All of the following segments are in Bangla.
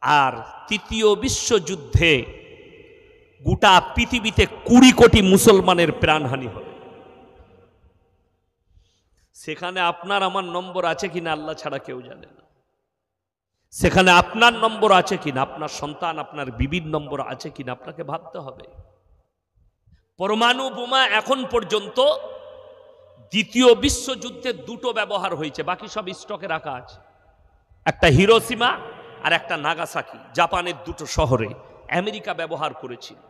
আর তৃতীয় বিশ্বযুদ্ধে গোটা পৃথিবীতে 20 কোটি মুসলমানের প্রাণহানি হবে। সেখানে আপনার আমার নম্বর আছে কিনা আল্লাহ ছাড়া কেউ জানে না। সেখানে আপনার নম্বর আছে কিনা, আপনার সন্তান আপনার বিবির নম্বর আছে কিনা আপনাকে ভাবতে হবে। পরমাণু বোমা এখন পর্যন্ত দ্বিতীয় বিশ্বযুদ্ধে 2টো ব্যবহার হয়েছে, বাকি সব স্টকে রাখা আছে। একটা হিরোশিমা আর একটা নাগাসাকি, জাপানের 2টো শহরে আমেরিকা ব্যবহার করেছিল।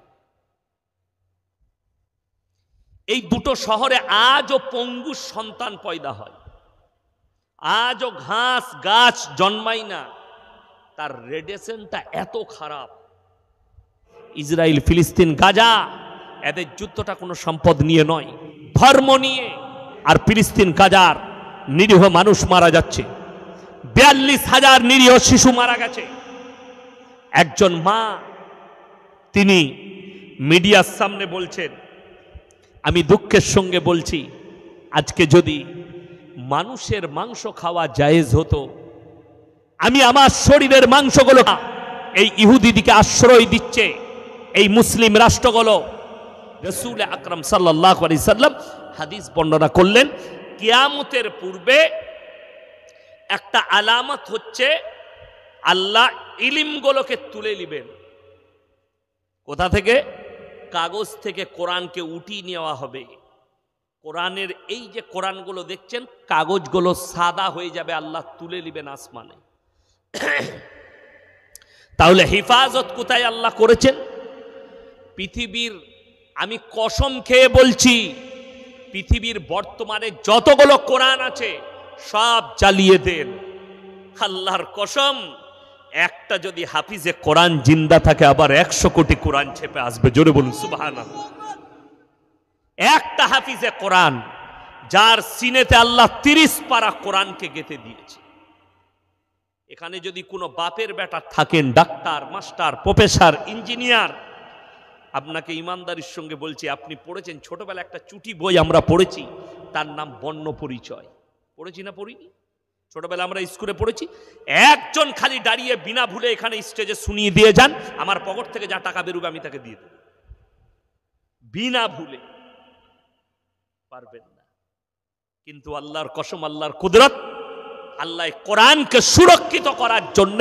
এই 2টো শহরে আজও পঙ্গু সন্তান পয়দা হয়, আজও ঘাস গাছ জন্মায় না। তার রেডিয়েশনটা এত খারাপ। ইসরায়েল, ফিলিস্তিন, গাজা, এদের যুদ্ধটা কোনো সম্পদ নিয়ে নয়, ধর্ম নিয়ে। আর ফিলিস্তিন গাজার নিরীহ মানুষ মারা যাচ্ছে, 42,000 নিরীহ শিশু মারা গেছে। একজন মা তিনি মিডিয়ার সামনে বলছেন, আমি দুঃখের সঙ্গে বলছি, আজকে যদি মানুষের মাংস খাওয়া জায়েজ হতো, আমি আমার শরীরের মাংসগুলো, এই ইহুদিদিকে আশ্রয় দিচ্ছে এই মুসলিম রাষ্ট্রগুলো। রাসূল আকরাম সাল্লাল্লাহু আলাইহি সাল্লাম হাদিস বর্ণনা করলেন, কিয়ামতের পূর্বে একটা আলামত হচ্ছে আল্লাহ ইলমগুলোকে তুলে নেবেন। কোথা থেকে? কাগজ থেকে কোরআনকে উঠিয়ে নেওয়া হবে। কোরআনের এই যে কোরআনগুলো দেখছেন, কাগজগুলো সাদা হয়ে যাবে, আল্লাহ তুলে নেবেন আসমানে। তাহলে হেফাজত কোথায় আল্লাহ করেছেন? পৃথিবীর, আমি কসম খেয়ে বলছি, পৃথিবীর বর্তমানে যতগুলো কোরআন আছে সব জ্বালিয়ে দেন। আল্লাহর কসম, একটা যদি হাফিজে কোরআন জিন্দা থাকে আবার 100 কোটি কোরআন ছেপে আসবে। জোরে বলুন সুবহানাল্লাহ। একটা হাফিজে কোরআন যার সিনেতে আল্লাহ 30 পারা কোরআনকে গেঁথে দিয়েছে। এখানে যদি কোনো বাপের বেটা থাকেন, ডাক্তার, মাস্টার, প্রফেসর, ইঞ্জিনিয়ার, আপনাকে ইমানদারির সঙ্গে বলছি, আপনি পড়েছেন ছোটবেলা একটা চুটি বই আমরা পড়েছি, তার নাম বর্ণ পরিচয়। পড়েছি না পড়িনি? ছোটবেলা আমরা স্কুলে পড়েছি। একজন খালি দাঁড়িয়ে বিনা ভুলে এখানে স্টেজে শুনিয়ে দিয়ে যান, আমার পকেট থেকে যা টাকা বেরোবে আমি তাকে দিয়ে দেব, বিনা ভুলে। পারবেন না। কিন্তু আল্লাহর কসম, আল্লাহর কুদরত, আল্লাহ কোরআনকে সুরক্ষিত করার জন্য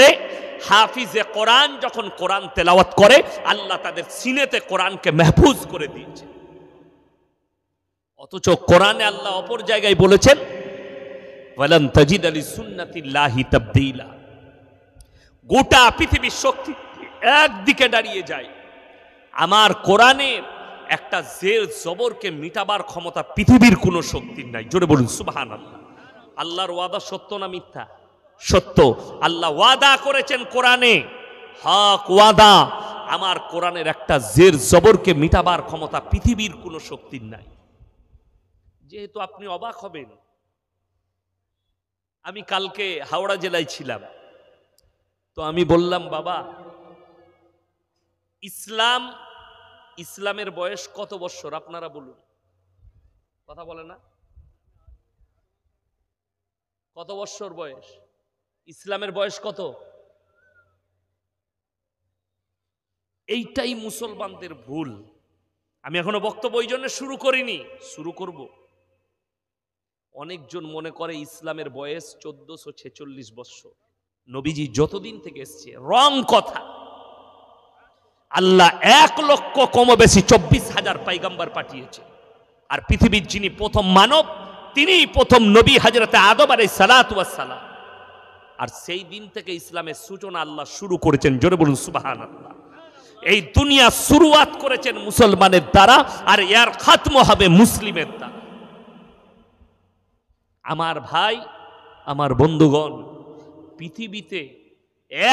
হাফিজে কোরআন যখন কোরআন তেলাওয়াত করে, আল্লাহ তাদের সিনেতে কোরআনকে মাহফুজ করে দিয়েছে। অথচ কোরআনে আল্লাহ অপর জায়গায় বলেছেন, ওয়ালান তাজিদ লিসুন্নাতিল্লাহি তাবদীলা। গোটা পৃথিবীর শক্তি একদিকে দাঁড়িয়ে যায়, আমার কোরআনের একটা জের জবরকে মিটাবার ক্ষমতা পৃথিবীর কোনো শক্তির নাই। জোরে বলুন সুবহানাল্লাহ। আল্লাহর ওয়াদা সত্য না মিথ্যা? সত্য। আল্লাহ ওয়াদা করেছেন কোরআনে, হক ওয়াদা, আমার কোরআনের একটা জের জবরকে মিটাবার ক্ষমতা পৃথিবীর কোনো শক্তির নাই। যেহেতু আপনি অবাক হবেন, আমি কালকে হাওড়া জেলায় ছিলাম, তো আমি বললাম, বাবা, ইসলামের বয়স কত বছর আপনারা বলুন? কথা বলে না? কত বছর বয়স? ইসলামের বয়স কত? এইটাই মুসলমানদের ভুল। আমি এখনো বক্তব্য ওই জন্য শুরু করিনি, শুরু করব। অনেকজন মনে করে ইসলামের বয়স 1446 বছর, নবীজি যতদিন থেকে এসছে। রং কথা। আল্লাহ 1 লক্ষ কম বেশি 24,000 পয়গম্বর পাঠিয়েছে। আর পৃথিবীর যিনি প্রথম মানব, তিনিই প্রথম নবী, হযরতে আদম আলাইহিস সালাতু ওয়াস সালাম। আর সেই দিন থেকে ইসলামের সূচনা আল্লাহ শুরু করেছেন। জোরে বলুন সুবহানাল্লাহ। এই দুনিয়া শুরুয়াত করেছেন মুসলমানের দ্বারা, আর এর খাতম হবে মুসলিমের দ্বারা। আমার ভাই, আমার বন্ধুগণ, পৃথিবীতে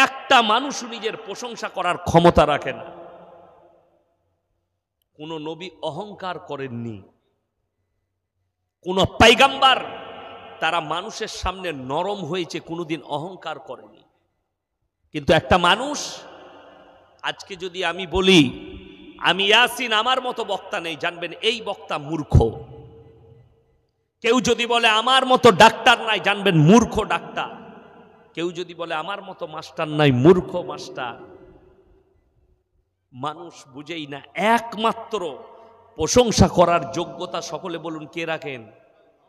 একটা মানুষ নিজের প্রশংসা করার ক্ষমতা রাখে না। কোন নবী অহংকার করেননি, কোন পয়গম্বর তারা মানুষের সামনে নরম হয়েছে, কোনোদিন অহংকার করেনি। কিন্তু একটা মানুষ, আজকে যদি আমি বলি আমি ইয়াসিন, আমার মতো বক্তা নেই, জানবেন এই বক্তা মূর্খ। কেউ যদি বলে আমার মতো ডাক্তার নাই, জানবেন মূর্খ ডাক্তার। কেউ যদি বলে আমার মতো মাস্টার নাই, মূর্খ মাস্টার। মানুষ বুঝেই না। একমাত্র প্রশংসা করার যোগ্যতা সকলে বলুন কে রাখেন?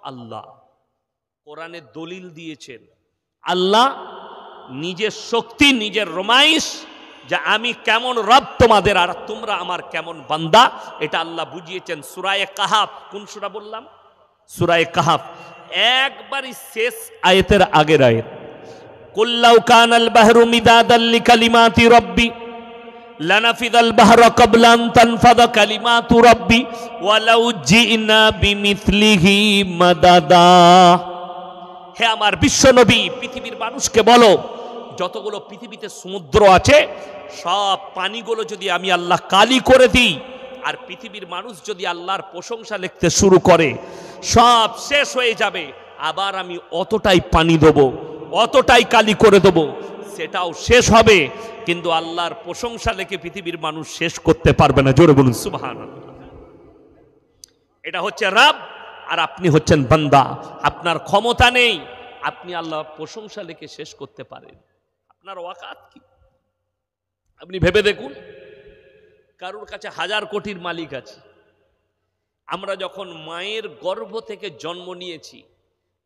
আল্লাহ। কোরআনে দলিল দিয়েছেন আল্লাহ নিজের শক্তি, নিজের রমাইশ, যে আমি কেমন রব তোমাদের আর তোমরা আমার কেমন বান্দা, এটা আল্লাহ বুঝিয়েছেন সূরায়ে কাহাফ। কোন সূরা বললাম? সূরায়ে কাহাফ। একবারই শেষ আয়াতের আগের আয়াত, কুল্লাউ কানাল বাহরু মিদাদাল লিকালিমাতি রাব্বি লানাফিদাল বাহরু ক্বাবলা আন তানফাদা কালিমাতু রাব্বি ওয়ালাউ জিনা বিমিথলিহি মাদাদা। হে আমার বিশ্বনবী, পৃথিবীর মানুষকে বলো, যতগুলো পৃথিবীতে সমুদ্র আছে সব পানিগুলো যদি আমি আল্লাহ কালি করে দিই, আর পৃথিবীর মানুষ যদি আল্লাহর প্রশংসা লিখতে শুরু করে, সব শেষ হয়ে যাবে। আবার আমি অতটাই পানি দেবো, অতটাই কালি করে দেবো, সেটাও শেষ হবে, কিন্তু আল্লাহর প্রশংসা লিখে পৃথিবীর মানুষ শেষ করতে পারবে না। জোরে বলুন সুবহানাল্লাহ। এটা হচ্ছে রব, আর আপনি হচ্ছেন বান্দা। আপনার ক্ষমতা নেই আপনি আল্লাহর প্রশংসা লিখে শেষ করতে পারেন। আপনার ওয়াকাত কি? আপনি ভেবে দেখুন, কারোর কাছে 1000 কোটির মালিক আছে। আমরা যখন মায়ের গর্ভ থেকে জন্ম নিয়েছি,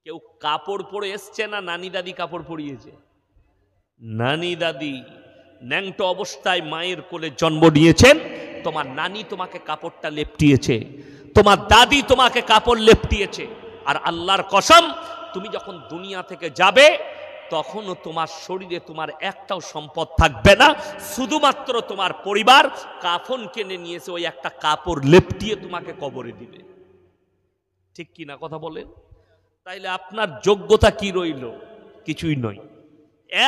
কেউ কাপড় পরে এসছে না নানি দাদি কাপড় পরিয়েছে? নানি দাদি ন্যাংটো অবস্থায় মায়ের কোলে জন্ম নিয়েছেন, তোমার নানি তোমাকে কাপড়টা লেপটিয়েছে, তোমার দাদি তোমাকে কাপড় লেপটিয়েছে। আর আল্লাহর কসম, তুমি যখন দুনিয়া থেকে যাবে তখনও তোমার শরীরে তোমার একটাও সম্পদ থাকবে না, শুধুমাত্র তোমার পরিবার কাফন কিনে নিয়েছে, ওই একটা কাপড় লেপটিয়ে তোমাকে কবরে দিবে। ঠিক কি না কথা বলেন? তাইলে আপনার যোগ্যতা কি রইল? কিছুই নয়।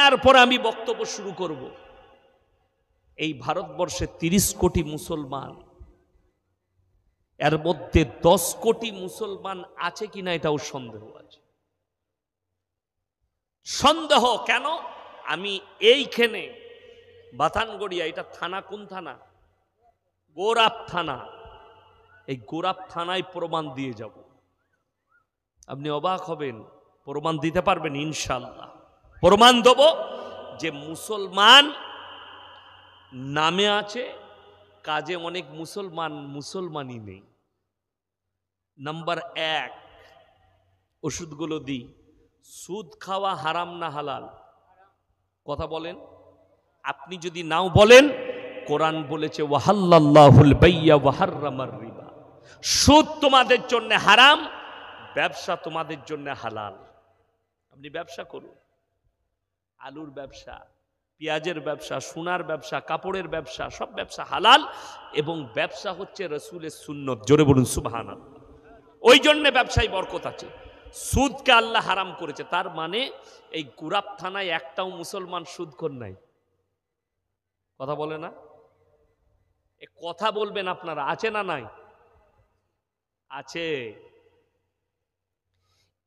এরপর আমি বক্তব্য শুরু করব। এই ভারতবর্ষে 30 কোটি মুসলমান, এর মধ্যে 10 কোটি মুসলমান আছে কিনা এটাও সন্দেহ আছে। সন্দেহ কেন? আমি এইখানে বাথানগড়িয়া, এটা থানা, কোন থানা? গোরাপ থানা। এই গোরাপ থানায় প্রমাণ দিয়ে যাব। আপনি অবাক হবেন। প্রমাণ দিতে পারবেন ইনশাআল্লাহ। প্রমাণ দেব যে মুসলমান নামে আছে, কাজে অনেক মুসলমানই নেই। নাম্বার 1, ওষুধগুলো দিই। সুদ খাওয়া হারাম না হালাল? কথা বলেন। আপনি যদি নাও বলেন, কোরআন বলেছে ওয়াহাল্লাল্লাহুল বাইয়া ওয়া হাররামার রিবা। সুদ তোমাদের জন্য হারাম, ব্যবসা তোমাদের জন্য হালাল। আপনি ব্যবসা করুন, আলুর ব্যবসা, পেঁয়াজের ব্যবসা, সোনার ব্যবসা, কাপড়ের ব্যবসা, সব ব্যবসা হালাল, এবং ব্যবসা হচ্ছে রাসূলের সুন্নত। জোরে বলুন সুবহানাল্লাহ। ওই জন্য ব্যবসায় বরকত আছে। সুদকে আল্লাহ হারাম করেছে। তার মানে এই গোরাপ থানায় একটাও মুসলমান সুদখোর নাই। কথা বলে না? এ কথা বলবেন আপনারা, আছে না নাই? আছে।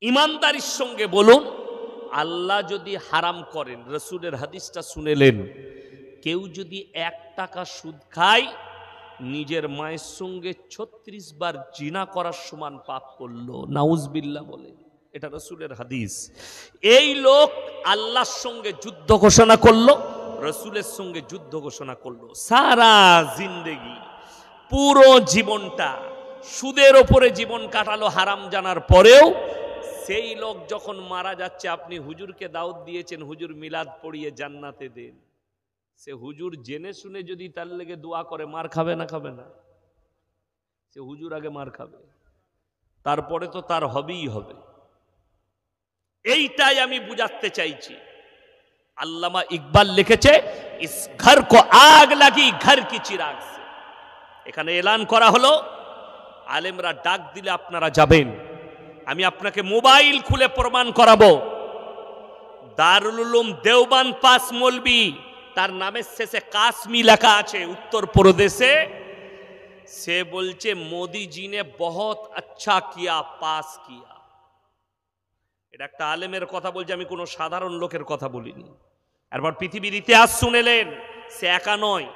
ইমানদারির সঙ্গে বলুন, আল্লাহ যদি হারাম করেন, রাসূলের হাদিসটা শুনেলেন, কেউ যদি 1 টাকা সুদ খায়, নিজের মায়ের সঙ্গে 36 বার জিনা করার সমান পাপ করলো। নাউজুবিল্লাহ বলে, এটা রাসূলের হাদিস। এই লোক আল্লাহর সঙ্গে যুদ্ধ ঘোষণা করলো, রাসূলের সঙ্গে যুদ্ধ ঘোষণা করলো। সারা জিন্দেগি, পুরো জীবনটা সুদের ওপরে জীবন কাটালো হারাম জানার পরেও। সেই লোক যখন মারা যাচ্ছে, আপনি হুজুরকে দাওয়াত দিয়েছেন, হুজুর মিলাদ পড়িয়ে জান্নাতে দেন, সে হুজুর জেনে শুনে যদি তার লেগে দোয়া করে, মার খাবে না? খাবে না? সে হুজুর আগে মার খাবে, তারপরে তো তার হবেই হবে। এইটাই আমি বুঝাতে চাইছি। আল্লামা ইকবাল লিখেছে, ইস ঘর কো আগ লাগি ঘর কি চিরাগ সে। এখানে এলান করা হলো, আলেমরা ডাক দিলে আপনারা যাবেন। আমি আপনাকে মোবাইল খুলে প্রমাণ করাবো। দারুল উলুম দেওবান পাস মৌলবি, তার নামের শেষে কাশ্মী লেখা আছে, উত্তর প্রদেশে। সে বলছে মোদি জি নে বহুত আচ্ছা কিয়া, পাস কিয়া। এটা একটা আলেমের কথা বলছে, আমি কোনো সাধারণ লোকের কথা বলিনি। এরপর পৃথিবীর ইতিহাস শুনেলেন, সে একা নয়,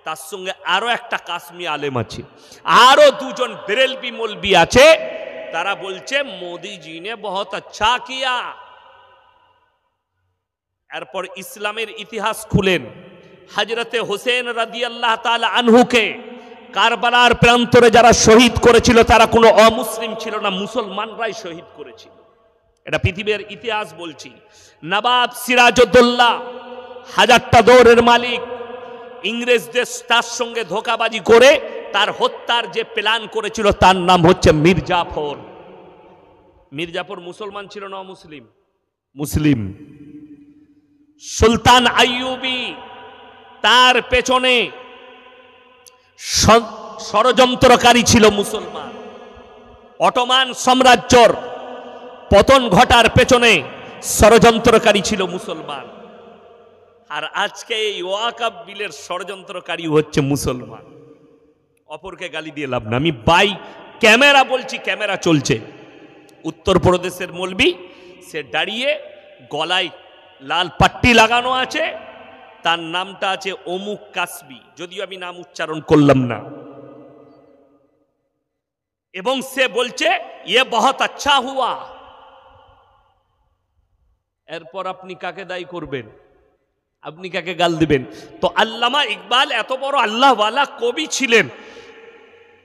তার সঙ্গে আরো একটা কাশ্মী আলেম আছে, আরো 2 জন বেরেলবি মৌলবি আছে। তারা বলছে মোদি জি নে বহুত আচ্ছা কিয়া। এরপর ইসলামের ইতিহাস খুলেন, হযরতে হোসেন রাদিয়াল্লাহু তাআলা আনহুকে কারবালার প্রান্তরে যারা শহীদ করেছিল তারা কোনো অমুসলিম ছিল না, মুসলমানরাই শহীদ করেছিল। এটা পৃথিবীর ইতিহাস বলছি। নবাব সিরাজউদ্দৌলা, হাজারটা দৌড়ের মালিক, ইংরেজদের তার সঙ্গে ধোঁকাবাজি করে তার হত্যার যে প্ল্যান করেছিল তার নাম হচ্ছে মীর জাফর। মীর জাফর মুসলমান ছিল না অমুসলিম? মুসলিম। সুলতান আইয়ুবী, তার পেছনে ষড়যন্ত্রকারী ছিল মুসলমান। অটোমান সাম্রাজ্যর পতন ঘটার পেছনে ষড়যন্ত্রকারী ছিল মুসলমান। আর আজকে এই ওয়াকফ বিলের ষড়যন্ত্রকারী হচ্ছে মুসলমান। অপরকে গালি দিয়ে লাভ না। আমি বাই ক্যামেরা বলছি, ক্যামেরা চলছে। উত্তরপ্রদেশের মৌলবি, সে দাঁড়িয়ে গলায় লাল পাট্টি লাগানো আছে, তার নামটা আছে অমুক কাসবি, যদিও আমি নাম উচ্চারণ করলাম না, এবং সে বলছে ইয়ে বহুত আচ্ছা হুয়া। এরপর আপনি কাকে দায়ী করবেন? আপনি কাকে গাল দিবেন? তো আল্লামা ইকবাল এত বড় আল্লাহওয়ালা কবি ছিলেন,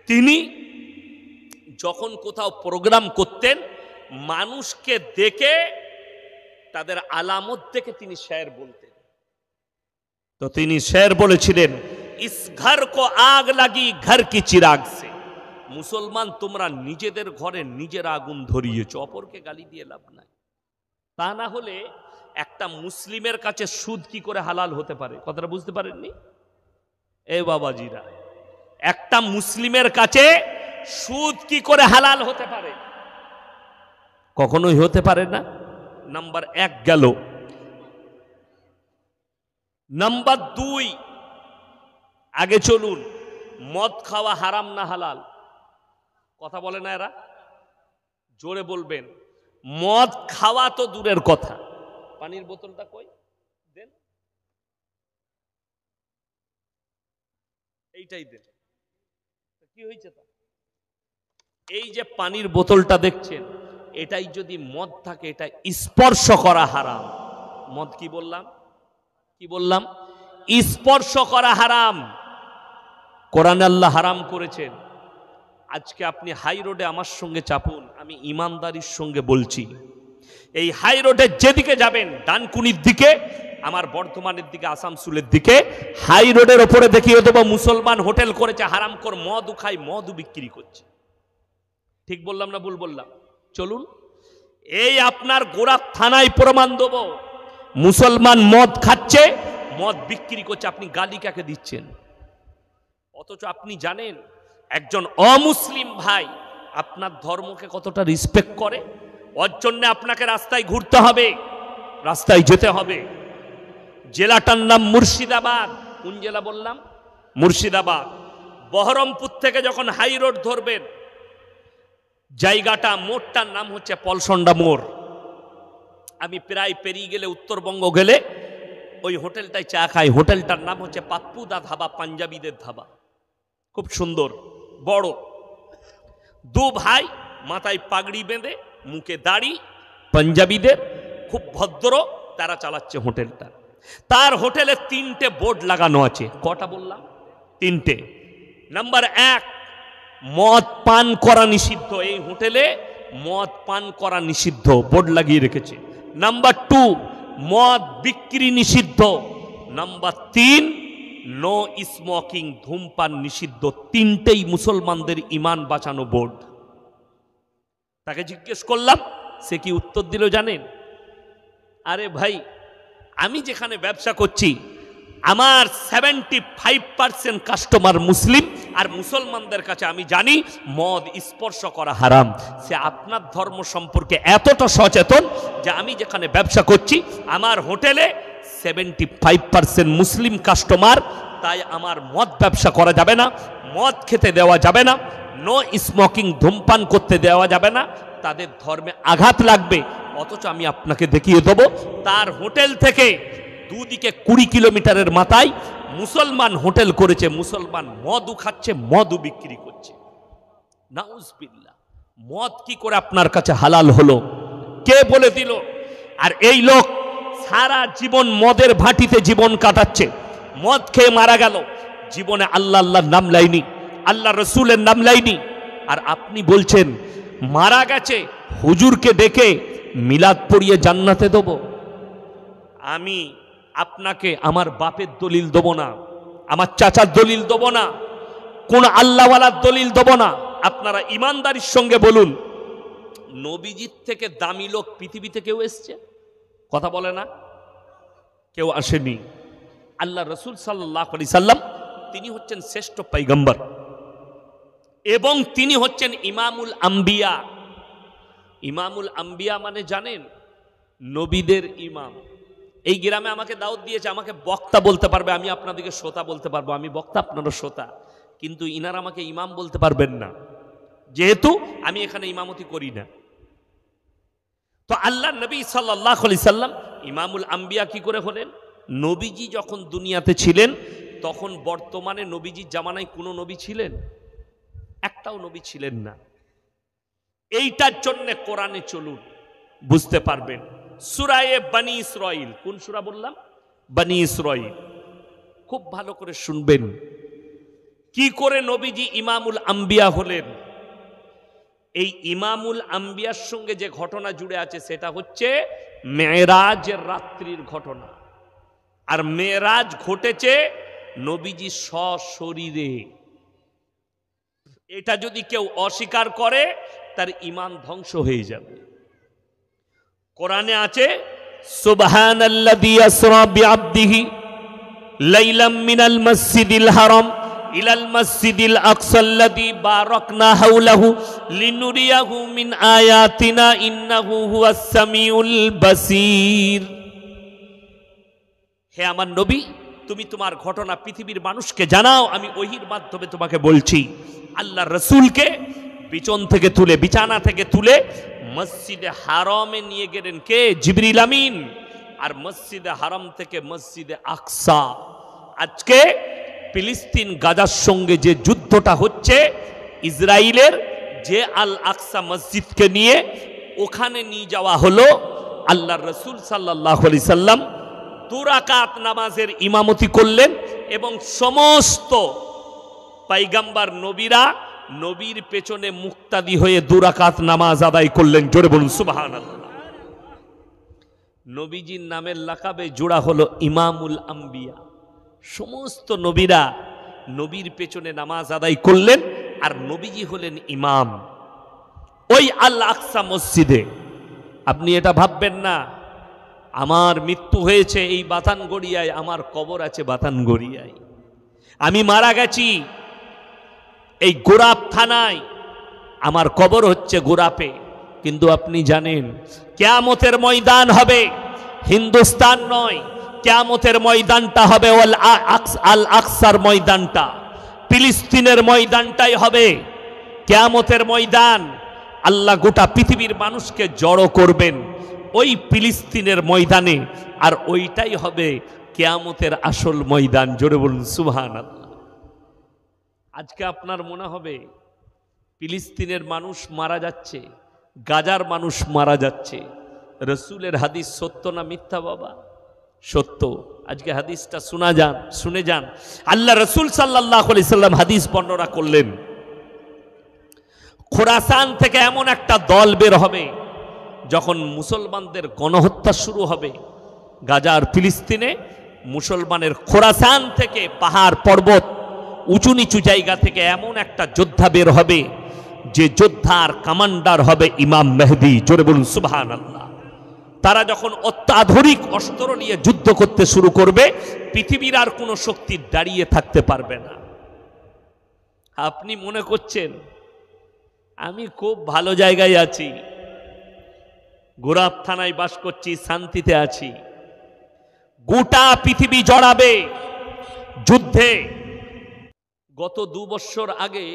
তিনি যখন কোথাও প্রোগ্রাম করতেন মানুষকে দেখে তাদের আলামত দেখে তিনি শের বলতেন। তো তিনি শের বলেছিলেন, ইস ঘর কো আগ লাগি ঘর কি চিরাগ সে। মুসলমান তোমরা নিজেদের ঘরে নিজের আগুন ধরিয়েছ, অপরকে গালি দিয়ে লাভ নাই। তা না হলে একটা মুসলিমের কাছে সুদ কি করে হালাল হতে পারে? কথাটা বুঝতে পারেননি এ বাবাজিরা? একটা মুসলিমের কাছে সুদ কি করে হালাল হতে পারে? কখনোই হতে পারে না। নাম্বার এক গেল। নাম্বার দুই, আগে চলুন, মদ খাওয়া হারাম না হালাল? কথা বলে না এরা, জোরে বলবেন। মদ খাওয়া তো দূরের কথা। পানির বোতলটা কই দেন, এইটাই দেন। কি হয়েছে? তা এই যে পানির বোতলটা দেখছেন, এটাই যদি মদ থাকে এটা স্পর্শ করা হারাম। মদ কি বললাম? কি বললাম? স্পর্শ করা হারাম। কোরআনে আল্লাহ হারাম করেছেন। আজকে আপনি হাই রোডে আমার সঙ্গে চাপুন, আমি ইমানদারির সঙ্গে বলছি, এই হাই রোডে যেদিকে যাবেন, ডানকুনির দিকে, আমার বর্ধমানের দিকে, আসানসোলের দিকে, হাই রোডের ওপরে দেখিয়ে দেবো মুসলমান হোটেল করেছে, হারাম কর মদও খায়, মদও বিক্রি করছে। ঠিক বললাম না ভুল বললাম? চলুন, এই আপনার গোড়া থানায় প্রমাণ দেবো, মুসলমান মদ খাচ্ছে, মদ বিক্রি করছে। আপনি গালি কাকে দিচ্ছেন? অথচ আপনি জানেন একজন অমুসলিম ভাই আপনার ধর্মকে কতটা রেসপেক্ট করে। ওর জন্য আপনাকে রাস্তায় ঘুরতে হবে, রাস্তায় যেতে হবে। জেলাটার নাম মুর্শিদাবাদ। কোন জেলা বললাম? মুর্শিদাবাদ। বহরমপুর থেকে যখন হাই রোড ধরবেন, জায়গাটা, মোড়টার নাম হচ্ছে পলসন্ডা মোড়। আমি প্রায় পেরিয়ে গেলে, উত্তরবঙ্গ গেলে ওই হোটেলটায় চা খাই। হোটেলটার নাম হচ্ছে পাপ্পুদা ধাবা, পাঞ্জাবিদের ধাবা, খুব সুন্দর বড়। দু ভাই মাথায় পাগড়ি বেঁধে, মুখে দাড়ি, পাঞ্জাবিদের, খুব ভদ্র, তারা চালাচ্ছে হোটেলটা। তার হোটেলে 3টে বোর্ড লাগানো আছে। কটা বললাম? 3টে। নাম্বার 1, মদ পান করা নিষিদ্ধ। এই হোটেলে মদ পান করা নিষিদ্ধ, বোর্ড লাগিয়ে রেখেছে। নাম্বার 2, মদ বিক্রি নিষিদ্ধ। নাম্বার 3, নো স্মোকিং, ধূমপান নিষিদ্ধ। 3টেই মুসলমানদের ইমান বাঁচানো বোর্ড। তাকে জিজ্ঞেস করলাম, সে কি উত্তর দিল জানেন? আরে ভাই, আমি যেখানে ব্যবসা করছি আমার 75% কাস্টমার মুসলিম, আর মুসলমানদের কাছে আমি জানি মদ স্পর্শ করা হারাম। সে আপনার ধর্ম সম্পর্কে এতটা সচেতন যে আমি যেখানে ব্যবসা করছি আমার হোটেলে 75% মুসলিম কাস্টমার, তাই আমার মদ ব্যবসা করা যাবে না, মদ খেতে দেওয়া যাবে না, নো স্মোকিং, ধূমপান করতে দেওয়া যাবে না, তাদের ধর্মে আঘাত লাগবে। অথচ আমি আপনাকে দেখিয়ে দেবো তার হোটেল থেকে দুদিকে 20 কিলোমিটারের মাথায় মুসলমান হোটেল করেছে, মুসলমান মদও খাচ্ছে, মদও বিক্রি করছে। নাউজুবিল্লাহ। মদ কি করে আপনার কাছে হালাল হলো? কে বলে দিল? আর এই লোক সারা জীবন মদের ভাটিতে জীবন কাটাচ্ছে, মদ খেয়ে মারা গেল, জীবনে আল্লাহ আল্লাহর নাম লাইনি, আল্লাহ রসুলের নাম লাইনি। আর আপনি বলছেন মারা গেছে, হুজুরকে ডেকে মিলাদ পড়িয়ে জান্নাতে দেব। আমি আপনাকে আমার বাপের দলিল দেব না, আমার চাচার দলিল দেব না, কোন আল্লাহওয়ালার দলিল দেব না। আপনারা ইমানদারির সঙ্গে বলুন, নবীজির থেকে দামি লোক পৃথিবীতে কেউ এসছে? কথা বলে না, কেউ আসেনি। আল্লাহ রসুল সাল্লাল্লাহু আলাইহি সাল্লাম তিনি হচ্ছেন শ্রেষ্ঠ পয়গম্বর এবং তিনি হচ্ছেন ইমামুল আম্বিয়া। ইমামুল আম্বিয়া মানে জানেন? নবীদের ইমাম। এই গ্রামে আমাকে দাওয়াত দিয়েছে, আমাকে বক্তা বলতে পারবে, আমি আপনাদেরকে শ্রোতা বলতে পারবো, আমি বক্তা আপনারা শ্রোতা, কিন্তু ইনারা আমাকে ইমাম বলতে পারবেন না, যেহেতু আমি এখানে ইমামতি করি না। তো আল্লাহ নবী সাল্লাল্লাহু আলাইহি সাল্লাম ইমামুল আম্বিয়া কি করে হলেন? নবীজি যখন দুনিয়াতে ছিলেন তখন বর্তমানে নবীজির জামানায় কোনো নবী ছিলেন? একটাও নবী ছিলেন না। এইটার জন্য কোরআনে চলুন, বুঝতে পারবেন। সূরায়ে বনী ইসরাঈল, কোন সূরা বললাম? বনী ইসরাঈল। খুব ভালো করে শুনবেন কি করে নবীজি ইমামুল আম্বিয়া হলেন। এই ইমামুল আম্বিয়ার সঙ্গে যে ঘটনা জুড়ে আছে সেটা হচ্ছে মেরাজের রাত্রির ঘটনা। আর মেরাজ ঘটেছে নবীজি সশরীরে। এটা যদি কেউ অস্বীকার করে তার ঈমান ধ্বংস হয়ে যাবে। কোরআনে আছে সুবহানাল্লাযী আসরা বিআবদিহি লাইলাম মিনাল মাসজিদিল হারাম ইলাল মাসজিদিল আকসাল্লাযী বারাকনা হাওলাহু লিনুরিয়াহু মিন আয়াতিনা ইন্নাহু হুয়াস সামিউল বাসীর। হে আমার নবী, তুমি তোমার ঘটনা পৃথিবীর মানুষকে জানাও, আমি ওহীর মাধ্যমে তোমাকে বলছি। আল্লাহ রসুলকে বিছানা থেকে তুলে মসজিদে হারামে নিয়ে গেলেন কে? জিবরিল আমিন। আর মসজিদে হারাম থেকে মসজিদে আকসা, আজকে ফিলিস্তিন গাজার সঙ্গে যে যুদ্ধটা হচ্ছে, ইসরায়েলের যে আল আকসা মসজিদকে নিয়ে ওখানে নিয়ে যাওয়া হলো। আল্লাহ রসুল সাল্লাল্লাহু আলাইহি সাল্লাম 2 রাকাত নামাজের ইমামতি করলেন এবং সমস্ত পয়গম্বর নবীরা নবীর পেছনে মুক্তাদি হয়ে 2 রাকাত নামাজ আদায় করলেন। জোরে বলুন সুবহানাল্লাহ। নবীজির নামের লাকাবে জোড়া হলো ইমামুল আম্বিয়া। সমস্ত নবীরা নবীর পেছনে নামাজ আদায় করলেন আর নবীজি হলেন ইমাম ওই আল আকসা মসজিদে। আপনি এটা ভাববেন না আমার মৃত্যু হয়েছে এই বাতানগড়িয়ায়, আমার কবর আছে বাতানগড়িয়ায়, আমি মারা গেছি এই গোরাপ থানায়, আমার কবর হচ্ছে গোরাপে। কিন্তু আপনি জানেন কিয়ামতের ময়দান হবে হিন্দুস্তান নয়, কিয়ামতের ময়দানটা হবে আল আকসার ময়দানটা, ফিলিস্তিনের ময়দানটাই হবে কিয়ামতের ময়দান। আল্লাহ গোটা পৃথিবীর মানুষকে জড়ো করবেন ওই ফিলিস্তিনের ময়দানে, আর ওইটাই হবে কিয়ামতের আসল ময়দান। জোরে বলুন সুবহানাল্লাহ। আজকে আপনার মনে হবে ফিলিস্তিনের মানুষ মারা যাচ্ছে, গাজার মানুষ মারা যাচ্ছে, রসুলের হাদিস সত্য না মিথ্যা? বাবা সত্য। আজকে হাদিসটা শুনে যান। আল্লাহ রসুল সাল্লাল্লাহু আলাইহি সাল্লাম হাদিস বর্ণনা করলেন, খোরাসান থেকে এমন একটা দল বের হবে যখন মুসলমানদের গণহত্যা শুরু হবে গাজা আর ফিলিস্তিনে, মুসলমানের খোরাসান থেকে পাহাড় পর্বত উঁচু নিচু জায়গা থেকে এমন একটা যোদ্ধা বের হবে যে যোদ্ধার কমান্ডার হবে ইমাম মেহদি। জোরে বলুন সুবহানাল্লাহ। তারা যখন অত্যাধুনিক অস্ত্র নিয়ে যুদ্ধ করতে শুরু করবে, পৃথিবীর আর কোনো শক্তি দাঁড়িয়ে থাকতে পারবে না। আপনি মনে করছেন আমি খুব ভালো জায়গায় আছি, গোরাপ থানায় বাস করছি, শান্তিতে আছি। গোটা পৃথিবী জড়াবে যুদ্ধে। গত 2 বছর আগে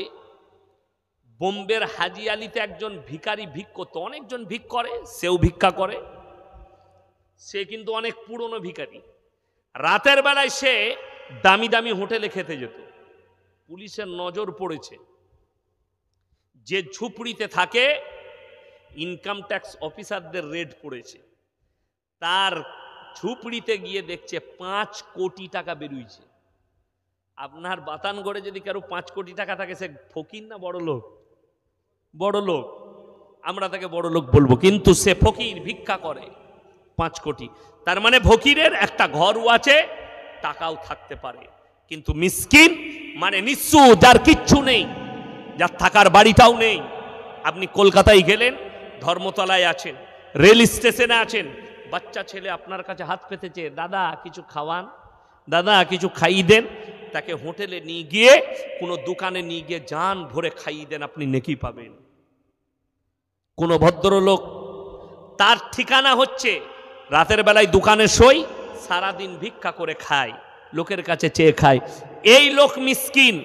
বোম্বের হাজি আলীতে একজন ভিখারি ভিক করত, অনেকজন ভিক করে, সেও ভিক্ষা করে, সে কিন্তু অনেক পুরনো ভিখারি। রাতের বেলায় সে দামি দামি হোটেলে খেতে যেত, পুলিশের নজর পড়েছে। যে ঝুপড়িতে থাকে ইনকাম ট্যাক্স অফিসারদের রেড পড়েছে, তার ঝুপড়িতে গিয়ে দেখছে 5 কোটি টাকা বেরোইছে। আপনার বাতানগড়ে যদি কারো 5 কোটি টাকা থাকে, সে ফকির না বড় লোক? বড় লোক। আমরা তাকে বড় লোক বলবো, কিন্তু সে ফকির, ভিক্ষা করে 5 কোটি। তার মানে ফকিরের একটা ঘরও আছে, টাকাও থাকতে পারে, কিন্তু মিসকিন মানে নিঃস্ব, যার কিচ্ছু নেই, যার থাকার বাড়িটাও নেই। আপনি কলকাতায় গেলেন, ধর্মতলায় আছেন, রেল স্টেশনে আছেন, বাচ্চা ছেলে আপনার কাছে হাত পেতেছে, দাদা কিছু খাওয়ান, দাদা কিছু খাইয়ে দেন। তাকে হোটেলে নিয়ে গিয়ে, কোনো দোকানে নিয়ে গিয়ে জান ভরে খাইয়ে দেন, আপনি নেকি পাবেন। কোন ভদ্রলোক, তার ঠিকানা হচ্ছে রাতের বেলায় দোকানে শোয়, সারাদিন ভিক্ষা করে খায়, লোকের কাছে চেয়ে খায়। এই লোক মিসকিন।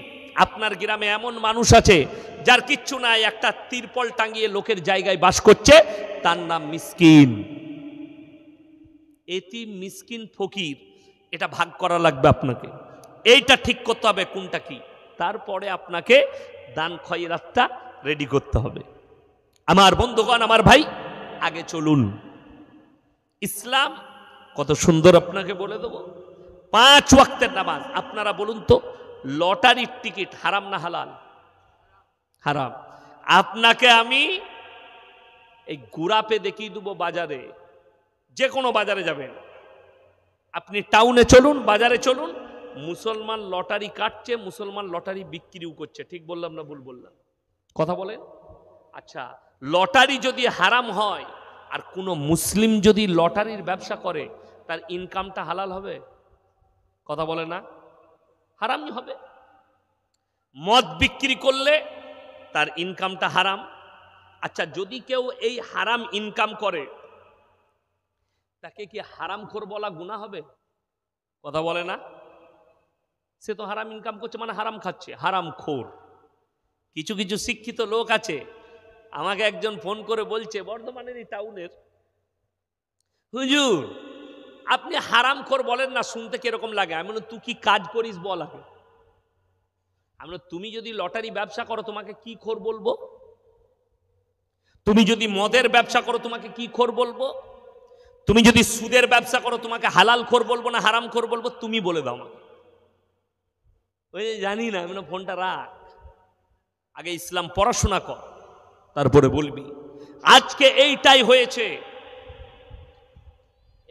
আপনার গ্রামে এমন মানুষ আছে যার কিচ্ছু নাই, একটা তিরপল টাঙিয়ে লোকের জায়গায় বাস করছে, তার নাম মিসকিন। এতিম, মিসকিন, ফকির, এটা ভাগ করা লাগবে আপনাকে। এইটা ঠিক করতে হবে কোনটা কি, তারপরে আপনাকে দান খয়রাতটা রেডি করতে হবে। আমার বন্ধুগণ, আমার ভাই, আগে চলুন। ইসলাম কত সুন্দর, আপনাকে বলে দেবো। 5 ওয়াক্তের নামাজ। আপনারা বলুন তো, লটারির টিকিট হারাম না হালাল? হারাম। আপনাকে আমি এই গুড়াপে দেখিয়ে দেবো বাজারে, যে কোনো বাজারে যাবেন আপনি, টাউনে চলুন, বাজারে চলুন, মুসলমান লটারি কাটছে, মুসলমান লটারি বিক্রিও করছে। ঠিক বললাম না ভুল বললাম? কথা বলেন। আচ্ছা, লটারি যদি হারাম হয় আর কোনো মুসলিম যদি লটারির ব্যবসা করে, তার ইনকামটা হালাল হবে? কথা বলে না? হারামই হবে। মদ বিক্রি করলে তার ইনকামটা হারাম। আচ্ছা, যদি কেউ এই হারাম ইনকাম করে, তাকে কি হারামখোর বলা গুনাহ হবে? কথা বলে না? সে তো হারাম ইনকাম করছে, মানে হারাম খাচ্ছে, হারামখোর। কিছু কিছু শিক্ষিত লোক আছে, আমাকে একজন ফোন করে বলছে, বর্ধমানের এই টাউনের, হুজুর আপনি হারামখোর বলেন না, শুনতে কিরকম লাগে? আমি বলি, তুই কি কাজ করিস বল আগে। আমি বলি, তুমি যদি লটারি ব্যবসা করো, তোমাকে কি খোর বলবো? তুমি যদি মদের ব্যবসা করো, তোমাকে কি খোর বলবো? তুমি যদি সুদের ব্যবসা করো, তোমাকে হালাল খোর বলবো না হারাম খোর বলবো? তুমি বলে দাও আমাকে। ওই জানি না। আমি ফোনটা রাখ, আগে ইসলাম পড়াশোনা কর, তারপরে বলবি। আজকে এইটাই হয়েছে।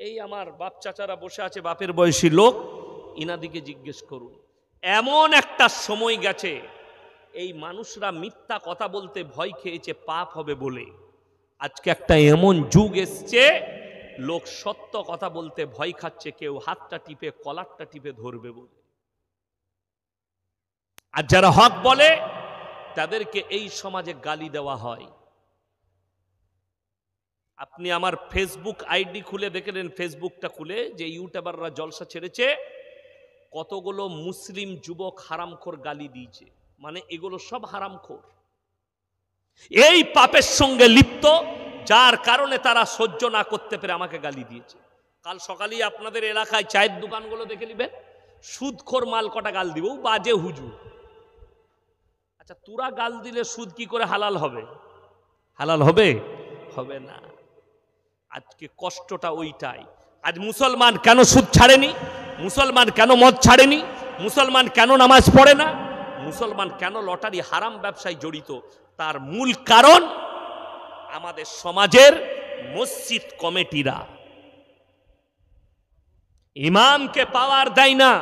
এই আমার বাপ চাচারা বসে আছে, বাপের বয়সী লোক, ইনাদিকে জিজ্ঞেস করুন। এমন একটা সময় গেছে, এই মানুষরা মিথ্যা কথা বলতে ভয় খেয়েছে পাপ হবে বলে। আজকে একটা এমন যুগ এসছে, লোক সত্য কথা বলতে ভয় খাচ্ছে, কেউ হাতটা টিপে কলারটা টিপে ধরবে বলে। আর যারা হক বলে, তাদেরকে এই সমাজে গালি দেওয়া হয়। আপনি আমার ফেসবুক আইডি খুলে দেখলেন, ফেসবুকটা খুলে, যে ইউটিউবাররা জলসা ছেড়েছে, কতগুলো মুসলিম যুবক হারামখোর গালি দিয়েছে, মানে এগুলো সব হারামখোর, এই পাপের সঙ্গে লিপ্ত, যার কারণে তারা সহ্য না করতে পেরে আমাকে গালি দিয়েছে। কাল সকালেই আপনাদের এলাকায় চায়ের দোকানগুলো দেখে নিবেন, সুদখোর মাল কটা গাল দিব, বাজে হুজুর। আচ্ছা, তোরা গাল দিলে সুদ কি করে হালাল হবে? হালাল হবে? হবে না। আজকে কষ্টটা ওইটাই। আজ মুসলমান কেন সুদ ছাড়েনি? মুসলমান কেন মদ ছাড়েনি? মুসলমান কেন নামাজ পড়ে না? মুসলমান কেন লটারি হারাম ব্যবসায় জড়িত? তার মূল কারণ আমাদের সমাজের মসজিদ কমিটিরা ইমামকে পাওয়ার দেয় না।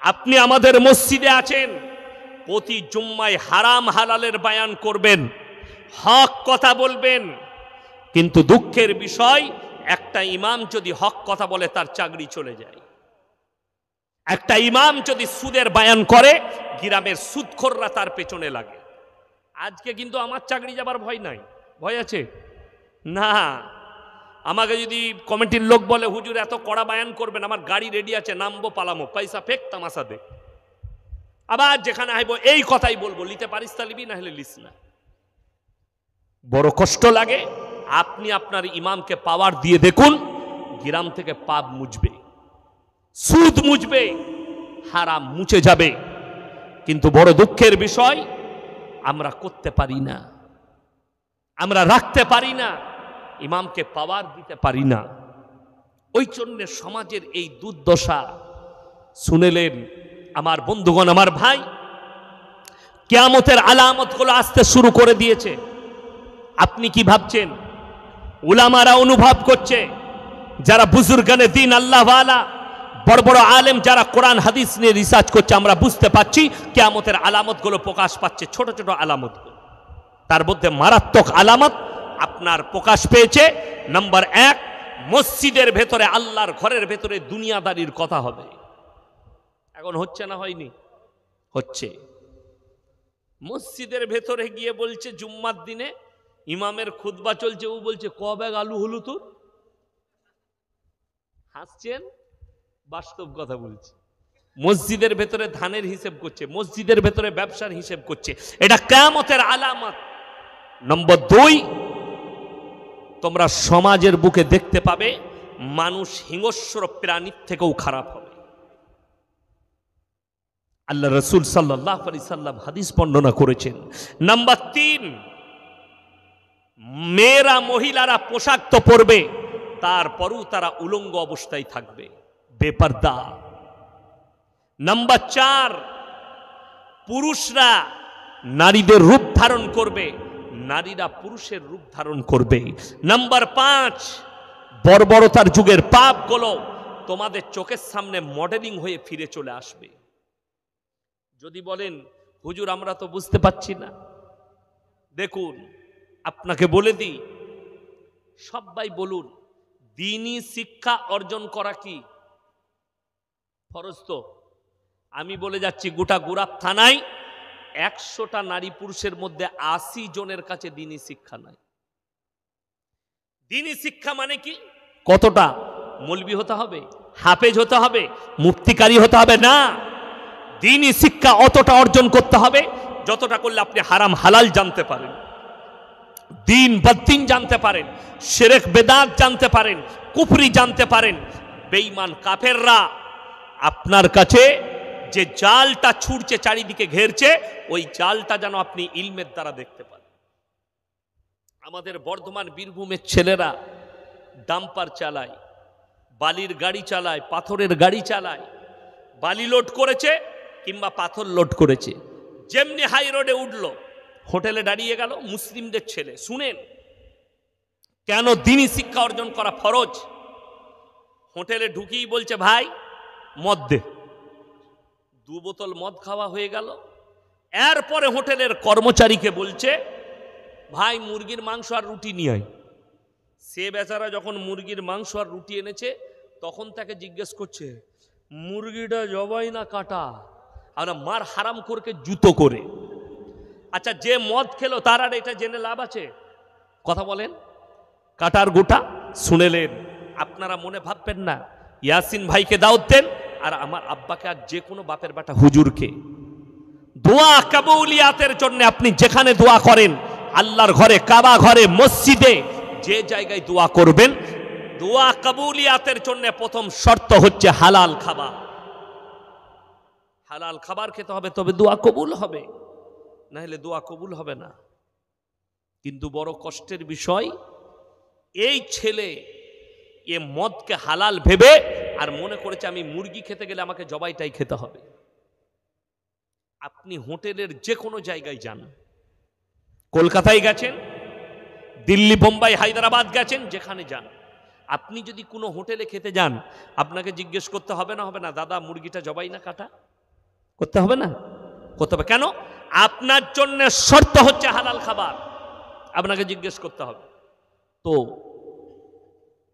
আপনি আমাদের মসজিদে আছেন, প্রতি জুম্মায় হারাম হালালের বয়ান করবেন, হক কথা বলবেন, কিন্তু দুঃখের বিষয়, একটা ইমাম যদি হক কথা বলে, তার চাকরি চলে যায়। একটা ইমাম যদি সুদের বয়ান করে, গ্রামের সুদখোররা তার পেছনে লাগে। আজকে কিন্তু আমার চাকরি যাবার ভয় নাই। ভয় আছে না? আমাকে যদি কমিটির লোক বলে, হুজুর এত কড়া বয়ান করবেন, আমার গাড়ি রেডি আছে, নামবো, পালামো, পয়সা ফেক, তামাশা দে। আবার যেখানে আইব এই কথাই বলবো, লিতে পারিস তা লিবি, না হলে লিস না। বড় কষ্ট লাগে। আপনি আপনার ইমামকে পাওয়ার দিয়ে দেখুন, গ্রাম থেকে পাপ মুছবে, সুদ মুছবে, হারাম মুছে যাবে। কিন্তু বড় দুঃখের বিষয়, আমরা করতে পারি না, আমরা রাখতে পারি না, ইমামকে পাওয়ার দিতে পারি না। ওই জন্য সমাজের এই দুর্দশা শুনেলেন আমার বন্ধুগণ, আমার ভাই, কিয়ামতের আলামতগুলো আসতে শুরু করে দিয়েছে। আপনি কি ভাবছেন? উলামারা অনুভব করছে, যারা বুজুর্গানে দিন আল্লাহ ওয়ালা বড় বড় আলেম যারা কোরআন হাদিস নিয়ে রিসার্চ করছে, আমরা বুঝতে পারছি কিয়ামতের আলামতগুলো প্রকাশ পাচ্ছে। ছোট ছোট আলামতগুলো, তার মধ্যে মারাত্মক আলামত আপনার প্রকাশ পেয়েছে। নাম্বার 1, মসজিদের ভেতরে, আল্লাহর ঘরের ভেতরে দুনিয়াদারির কথা হবে। এখন হচ্ছে না হয়নি? হচ্ছে। মসজিদের ভেতরে গিয়ে বলছে জুম্মার দিনে ইমামের খুতবা চলছে, ও বলছে ক ব্যাগ আলু হলো তোর। হাসছেন, বাস্তব কথা বলছি। মসজিদের ভেতরে ধানের হিসেব করছে, মসজিদের ভেতরে ব্যবসার হিসেব করছে। এটা কিয়ামতের আলামত। নম্বর 2, তোমরা সমাজের বুকে দেখতে পাবে মানুষ হিংস্র প্রাণীর থেকেও খারাপ হবে। আল্লাহ রাসূল সাল্লাল্লাহু আলাইহি সাল্লাম হাদিস বর্ণনা করেছেন। নাম্বার 3, মেয়েরা মহিলারা পোশাক তো পরবে, তারপরও তারা উলঙ্গ অবস্থায় থাকবে, বেপরদা। নাম্বার 4, পুরুষরা নারীদের রূপ ধারণ করবে, নারীরা পুরুষের রূপ ধারণ করবে। নাম্বার 5, বর্বরতার যুগের পাপগুলো তোমাদের চোখের সামনে মডেলিং হয়ে ফিরে চলে আসবে। যদি বলেন হুজুর আমরা তো বুঝতে পারছি না, দেখুন আপনাকে বলে দিই, সবাই বলুন দ্বীনি শিক্ষা অর্জন করা কি ফরজ? তো আমি বলে যাচ্ছি, গোটা গুরাব থানায় 100টা নারী পুরুষের মধ্যে 80 জনের কাছে দ্বীনি শিক্ষা নাই। দ্বীনি শিক্ষা মানে কি? কতটা? মৌলবি হতে হবে, হাফেজ হতে হবে, মুফতিকারী হতে হবে না। দ্বীনি শিক্ষা অতটা অর্জন করতে হবে যতটা করলে আপনি হারাম হালাল জানতে পারেন, দিন বদ্দিন জানতে পারেন, শিরক বেদাত জানতে পারেন, কুফরি জানতে পারেন। বেঈমান কাফেররা আপনার কাছে যে জালটা ছুটছে, চারিদিকে ঘেরছে, ওই জালটা যেন আপনি ইলমের দ্বারা দেখতে পান। আমাদের বর্ধমান বীরভূমের ছেলেরা ডাম্পার চালায়, বালির গাড়ি চালায়, পাথরের গাড়ি চালায়, বালি লোড করেছে কিংবা পাথর লোড করেছে, যেমনি হাই রোডে উঠলো, হোটেলে দাঁড়িয়ে গেল, মুসলিমদের ছেলে। শুনেন কেন দ্বীনি শিক্ষা অর্জন করা ফরজ। হোটেলে ঢুকিয়ে বলছে ভাই মদ দে, 2 বোতল মদ খাওয়া হয়ে গেল। এরপরে হোটেলের কর্মচারীকে বলছে ভাই মুরগির মাংস আর রুটি নিয়ে আয়। সে বেচারা যখন মুরগির মাংস আর রুটি এনেছে, তখন তাকে জিজ্ঞেস করছে মুরগিটা জবাই না কাটা, আর মার হারাম করকে জুতো করে। আচ্ছা, যে মদ খেলো তার আর এটা জেনে লাভ আছে? কথা বলেন। কাটার গোটা শুনেলেন। আপনারা মনে ভাববেন না ইয়াসিন ভাইকে দাওয়াত দেন আর আমার আব্বাকে আর যে কোনো বাপের বেটা হুজুরকে। দোয়া কবুলিয়াতের জন্য আপনি যেখানে দোয়া করেন, আল্লাহর ঘরে, কাবা ঘরে, মসজিদে, যে জায়গায় দোয়া করবেন, দোয়া কবুলিয়াতের জন্য প্রথম শর্ত হচ্ছে হালাল খাবার। হালাল খাবার খেতে হবে, তবে দোয়া কবুল হবে, না হলে দোয়া কবুল হবে না। কিন্তু বড় কষ্টের বিষয়, এই ছেলে এ মদকে হালাল ভেবে আর মনে করেছে আমি মুরগি খেতে গেলে আমাকে জবাইটাই খেতে হবে। আপনি হোটেলের যে কোনো জায়গায় যান, কলকাতায় গেছেন, দিল্লি, বোম্বাই, হায়দ্রাবাদ গেছেন, যেখানে যান, আপনি যদি কোনো হোটেলে খেতে যান, আপনাকে জিজ্ঞেস করতে হবে না? হবে না, দাদা মুরগিটা জবাই না কাটা? করতে হবে না? করতে হবে। কেন? আপনার জন্য শর্ত হচ্ছে হালাল খাবার, আপনাকে জিজ্ঞেস করতে হবে। তো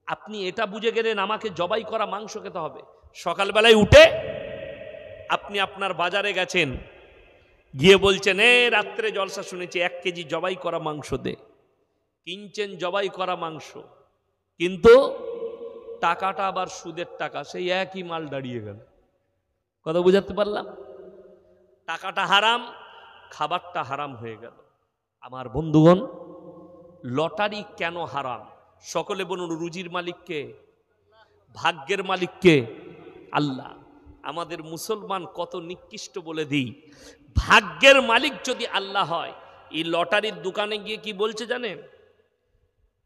আপনি এটা বুঝে গেলেন আমাকে জবাই করা মাংস খেতে হবে। সকালবেলায় উঠে আপনি আপনার বাজারে গেছেন, গিয়ে বলছেন এ রাত্রে জলসা শুনেছি 1 কেজি জবাই করা মাংস দে। কিনছেন জবাই করা মাংস, কিন্তু টাকাটা আবার সুদের টাকা, সেই একই মাল দাঁড়িয়ে গেল। কথা বুঝাতে পারলাম? টাকাটা হারাম, খাবারটা হারাম হয়ে গেল। আমার বন্ধুগণ, লটারি কেন হারাম? সকলে বলুন রুজির মালিককে, ভাগ্যের মালিককে? আল্লাহ। আমাদের মুসলমান কত নিকৃষ্ট বলে দিই। ভাগ্যের মালিক যদি আল্লাহ হয়, এই লটারির দোকানে গিয়ে কি বলছে জানেন?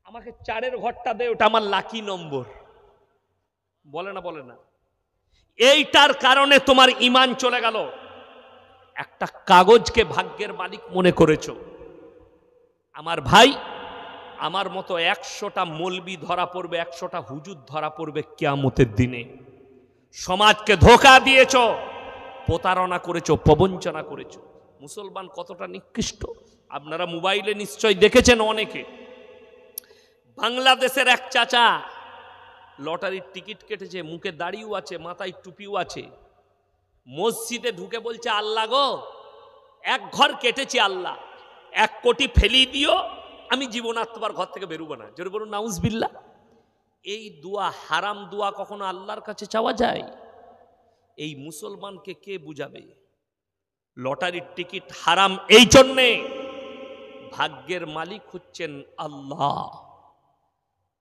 আমাকে 4-এর ঘরটা দে, ওটা আমার লাকি নম্বর। বলে না বলে না? এইটার কারণে তোমার ঈমান চলে গেল। একটা কাগজকে ভাগ্যের মালিক মনে করেছো। আমার ভাই, আমার মতো 100টা মৌলবি ধরা পড়বে, 100টা হুজুর ধরা পড়বে কিয়ামতের দিনে। সমাজকে ধোঁকা দিয়েছো, প্রতারণা করেছো, প্রবঞ্চনা করেছো। মুসলমান কতটা নিকৃষ্ট আপনারা মোবাইলে নিশ্চয় দেখেছেন অনেকে। বাংলাদেশের এক চাচা লটারির টিকিট কেটেছে, মুখে দাড়িও আছে, মাথায় টুপিও আছে, মসজিদে ঢুকে বলছে, আল্লাহ গো, এক ঘর কেটেছি, আল্লাহ 1 কোটি ফেলি দিও, আমি জীবন আর তোমার ঘর থেকে বেরোবো না। জোরে বলুন নাউজুবিল্লাহ। এই দোয়া, হারাম দোয়া কখনো আল্লাহর কাছে চাওয়া যায়? এই মুসলমানকে কে বুঝাবে? লটারির টিকিট হারাম এই জন্যে, ভাগ্যের মালিক হচ্ছেন আল্লাহ,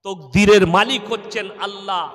তকদিরের মালিক হচ্ছেন আল্লাহ।